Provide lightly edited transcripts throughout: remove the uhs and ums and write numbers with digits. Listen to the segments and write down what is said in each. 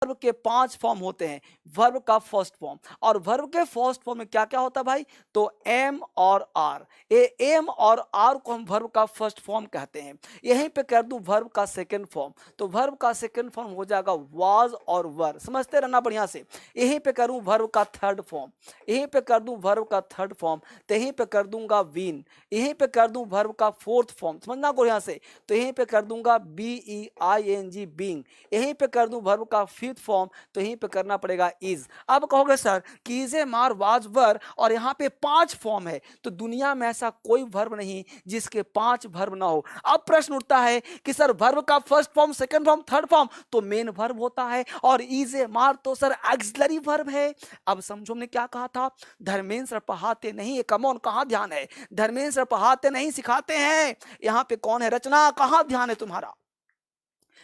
Verb के 5 form होते हैं। वर्ब का फर्स्ट फॉर्म, और वर्ब के फर्स्ट फॉर्म में क्या क्या होता है भाई, तो एम और आर। ये एम और आर को हम वर्ब का फर्स्ट फॉर्म कहते हैं। यहीं पे कर दूं वर्ब का सेकंड फॉर्म, तो वर्ब का सेकंड फॉर्म हो जाएगा वाज और वर, समझते रहना बढ़िया से। यहीं पे करूं वर्ब का थर्ड फॉर्म, यहीं पे कर दूं वर्ब का थर्ड फॉर्म, तो यहीं पे कर दूंगा बीन। यहीं पे कर दूं वर्ब का फोर्थ फॉर्म, समझना बढ़िया से, तो यहीं पे कर दूंगा BEING बीइंग। यहीं पे कर दूं वर्ब का फिफ्थ फॉर्म, तो यहीं पे करना पड़ेगा इज। अब कहोगे सर कि इज ए मार वाज वर और यहाँ पे 5 फॉर्म है, तो दुनिया में ऐसा कोई वर्ब नहीं जिसके 5 वर्ब ना हो। अब प्रश्न उठता है कि सर वर्ब का first form, second form, third form तो मेन वर्ब होता है, और इज ए मार तो सर एक्सिलरी वर्ब है। अब समझो हमने क्या कहा था, धर्मेंद्र सर पढ़ाते नहीं है, कमॉन कहां ध्यान है, धर्मेंद्र सर पढ़ाते नहीं सिखाते हैं। यहाँ पे कौन है, रचना, कहां ध्यान है तुम्हारा,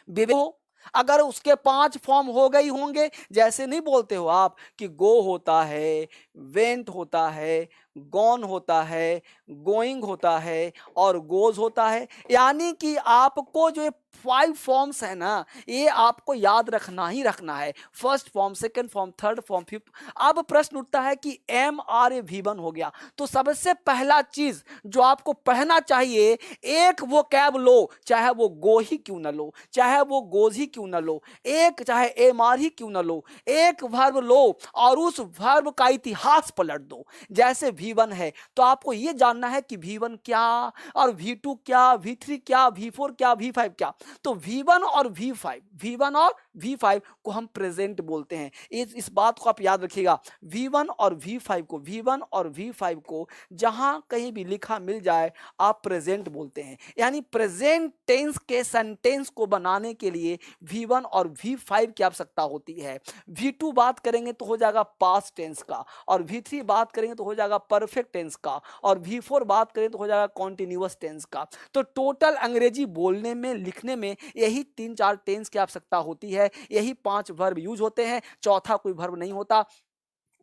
विवेक। अगर उसके 5 फॉर्म हो गई होंगे, जैसे नहीं बोलते हो आप कि गो होता है, वेंट होता है, गॉन होता है, गोइंग होता है और गोज होता है, यानी कि आपको जो 5 फॉर्म्स है ना, ये आपको याद रखना ही रखना है, first form, second form, third form, fifth. अब प्रश्न उठता है कि MRAV1 हो गया, तो सबसे पहला चीज जो आपको पढ़ना चाहिए, एक वो कैब लो, चाहे वो गो ही क्यों ना लो, चाहे वो गोज ही क्यों ना लो, एक चाहे MR ही क्यों ना लो, एक वर्ब लो और उस वर्ब का इतिहास पलट दो। जैसे V1 है तो आपको ये जानना है कि V1 क्या, और V2 क्या, V3 क्या, V4 क्या, V5 क्या। तो V1 और V5, V1 और V5 को हम प्रेजेंट बोलते हैं। इस बात को आप याद रखिएगा, V1 और V5 को, V1 और V5 को जहां कहीं भी लिखा मिल जाए आप प्रेजेंट बोलते हैं। यानी प्रेजेंट टेंस के सेंटेंस को बनाने के लिए V1 और V5 की आवश्यकता होती है। V2 बात करेंगे तो हो जाएगा पास्ट टेंस का, और V3 बात करेंगे तो हो जाएगा परफेक्ट टेंस का, और V4 बात करें तो हो जाएगा कॉन्टिन्यूअस टेंस का। तो टोटल अंग्रेजी बोलने में, लिखने में यही 3-4 टेंस की आवश्यकता होती है, यही 5 वर्ब यूज होते हैं, चौथा कोई वर्ब नहीं होता।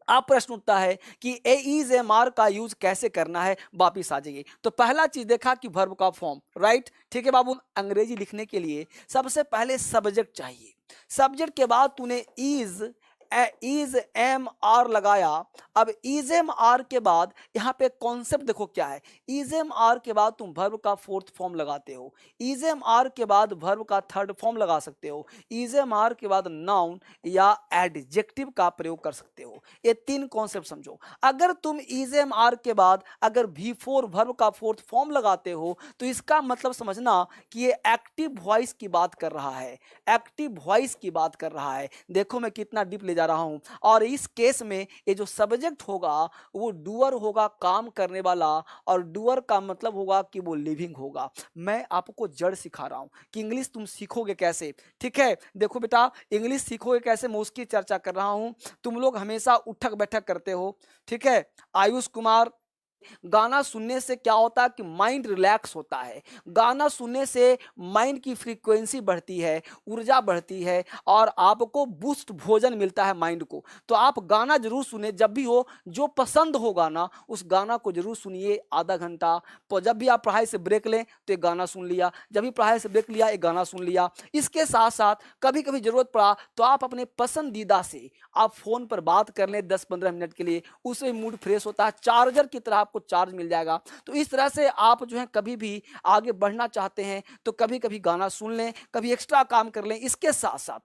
अब प्रश्न उठता है कि इज एम आर का यूज कैसे करना है, वापिस आ जाइए। तो पहला चीज देखा कि वर्ब का फॉर्म, राइट, ठीक है बाबू। अंग्रेजी लिखने के लिए सबसे पहले सब्जेक्ट चाहिए, सब्जेक्ट के बाद तूने इज एम आर लगाया। अब इज एम आर के बाद यहाँ पे कॉन्सेप्ट देखो क्या है, इज एम आर के बाद तुम वर्ब का फोर्थ फॉर्म लगाते हो, इज एम आर के बाद वर्ब का थर्ड फॉर्म लगा सकते हो, इज एम आर के बाद नाउन या एडजेक्टिव का प्रयोग कर सकते हो। ये 3 कॉन्सेप्ट समझो। अगर तुम इज एम आर के बाद अगर V4 वर्ब का फोर्थ फॉर्म लगाते हो, तो इसका मतलब समझना कि ये एक्टिव वॉइस की बात कर रहा है, एक्टिव वॉइस की बात कर रहा है। देखो मैं कितना डीप ले जा रहा हूं। और इस केस में ये जो सब्जेक्ट होगा वो डूअर होगा, काम करने वाला, और डूअर का मतलब होगा कि वो लिविंग होगा। मैं आपको जड़ सिखा रहा हूं कि इंग्लिश तुम सीखोगे कैसे, ठीक है। देखो बेटा, इंग्लिश सीखोगे कैसे मैं उसकी चर्चा कर रहा हूं। तुम लोग हमेशा उठक बैठक करते हो, ठीक है। आयुष कुमार, गाना सुनने से क्या होता है कि माइंड रिलैक्स होता है, गाना सुनने से माइंड की फ्रीक्वेंसी बढ़ती है, ऊर्जा बढ़ती है, और आपको बूस्ट भोजन मिलता है माइंड को। तो आप गाना जरूर सुने, जब भी हो, जो पसंद हो गाना उस गाना को जरूर सुनिए आधा घंटा। तो जब भी आप पढ़ाई से ब्रेक लें तो एक गाना सुन लिया, जब भी पढ़ाई से ब्रेक लिया एक गाना सुन लिया। इसके साथ साथ कभी कभी जरूरत पड़ा तो आप अपने पसंदीदा से आप फोन पर बात कर लें 10-15 मिनट के लिए, उससे मूड फ्रेश होता है, चार्जर की तरह आपको चार्ज मिल जाएगा। तो इस तरह से आप जो है कभी भी आगे बढ़ना चाहते हैं तो कभी कभी गाना सुन लें, कभी एक्स्ट्रा काम कर लें। इसके साथ साथ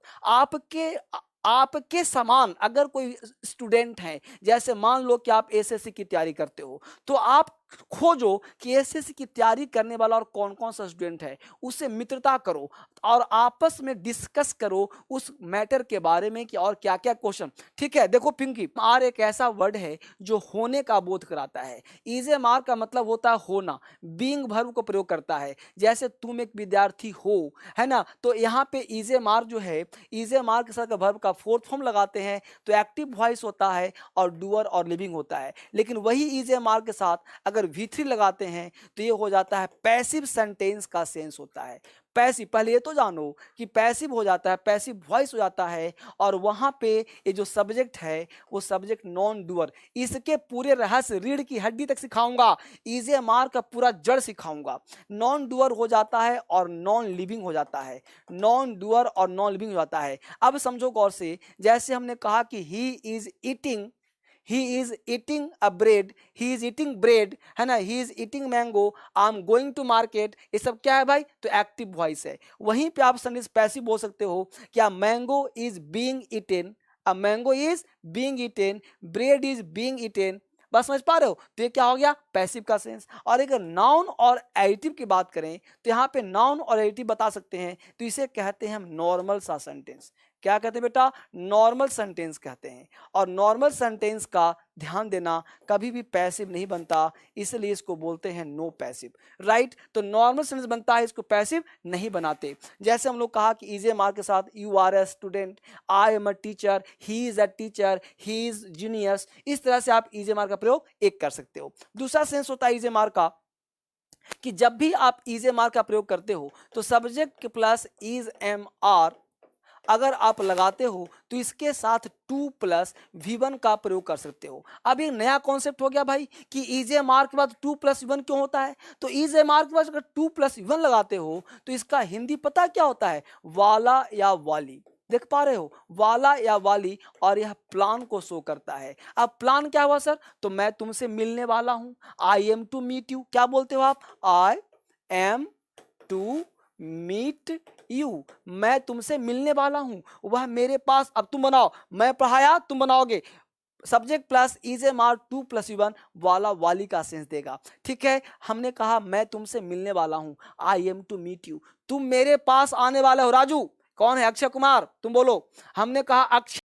आपके समान अगर कोई स्टूडेंट है, जैसे मान लो कि आप एसएससी की तैयारी करते हो, तो आप खोजो कि एसएससी की तैयारी करने वाला और कौन कौन सा स्टूडेंट है, उससे मित्रता करो और आपस में डिस्कस करो उस मैटर के बारे में कि और क्या क्या क्वेश्चन, ठीक है। देखो पिंकी, आर एक ऐसा वर्ड है जो होने का बोध कराता है। इजे मार का मतलब होता है होना, बीइंग वर्ब को प्रयोग करता है। जैसे तुम एक विद्यार्थी हो, है ना, तो यहाँ पे इजे मार जो है, इजे मार के साथ वर्ब का फोर्थ फॉर्म लगाते हैं तो एक्टिव वॉइस होता है और डूअर और लिविंग होता है। लेकिन वही इजे मार के साथ अगर V3 लगाते हैं तो ये हो जाता है पैसिव सेंटेंस का सेंस होता है। पैसिव, पहले ये तो जानो कि पैसिव हो जाता है, पैसिव वॉइस हो जाता है, और वहां पे ये जो सब्जेक्ट है वो सब्जेक्ट नॉन डूअर। इसके पूरे रहस्य रीढ़ की हड्डी तक सिखाऊंगा, EJMR का पूरा जड़ सिखाऊंगा। नॉन डूअर हो जाता है और नॉन लिविंग हो जाता है, नॉन डूअर और नॉन लिविंग हो जाता है। अब समझो गौर से, जैसे हमने कहा कि he is eating a bread, he is eating bread, है ना, he is eating mango, I am going to market, ये सब क्या है भाई, तो एक्टिव वॉइस है। वहीं पे आप सेंटेंस पैसिव बोल सकते हो, क्या mango is being eaten, a mango is being eaten, bread is being eaten. बस समझ पा रहे हो, तो ये क्या हो गया, पैसिव का सेंस। और अगर नाउन और एडिटिव की बात करें तो यहाँ पे नाउन और एडिटिव बता सकते हैं, तो इसे कहते हैं हम नॉर्मल सा सेंटेंस। क्या कहते हैं बेटा, नॉर्मल सेंटेंस कहते हैं। और नॉर्मल सेंटेंस का ध्यान देना, कभी भी पैसिव नहीं बनता, इसलिए इसको बोलते हैं नो पैसिव, राइट। तो नॉर्मल सेंटेंस बनता है, इसको पैसिव नहीं बनाते। जैसे हम लोग कहा कि EJMR के साथ you are a student, I am a teacher, he is a teacher, he is genius, इस तरह से आप EJMR का प्रयोग एक कर सकते हो। दूसरा सेंस होता है EJMR का कि जब भी आप EJMR का प्रयोग करते हो तो subject plus is am are अगर आप लगाते हो तो इसके साथ 2 प्लस V1 का प्रयोग कर सकते हो। अब एक नया कॉन्सेप्ट हो गया भाई कि EJMR के बाद 2 प्लस V1 क्यों होता है, तो EJMR के बाद अगर 2 प्लस V1 लगाते हो तो इसका हिंदी पता क्या होता है, वाला या वाली। देख पा रहे हो, वाला या वाली, और यह प्लान को शो करता है। अब प्लान क्या हुआ सर, तो मैं तुमसे मिलने वाला हूं, I am to meet you. क्या बोलते हो आप, I am to meet you, मैं तुमसे मिलने वाला हूं, वह मेरे पास, अब तुम बनाओ, मैं पढ़ाया तुम बनाओगे, subject plus EJMR 2 plus V1 वाला वाली का सेंस देगा। ठीक है, हमने कहा मैं तुमसे मिलने वाला हूं, I am to meet you, तुम मेरे पास आने वाले हो। राजू कौन है, अक्षय कुमार, तुम बोलो। हमने कहा अक्षय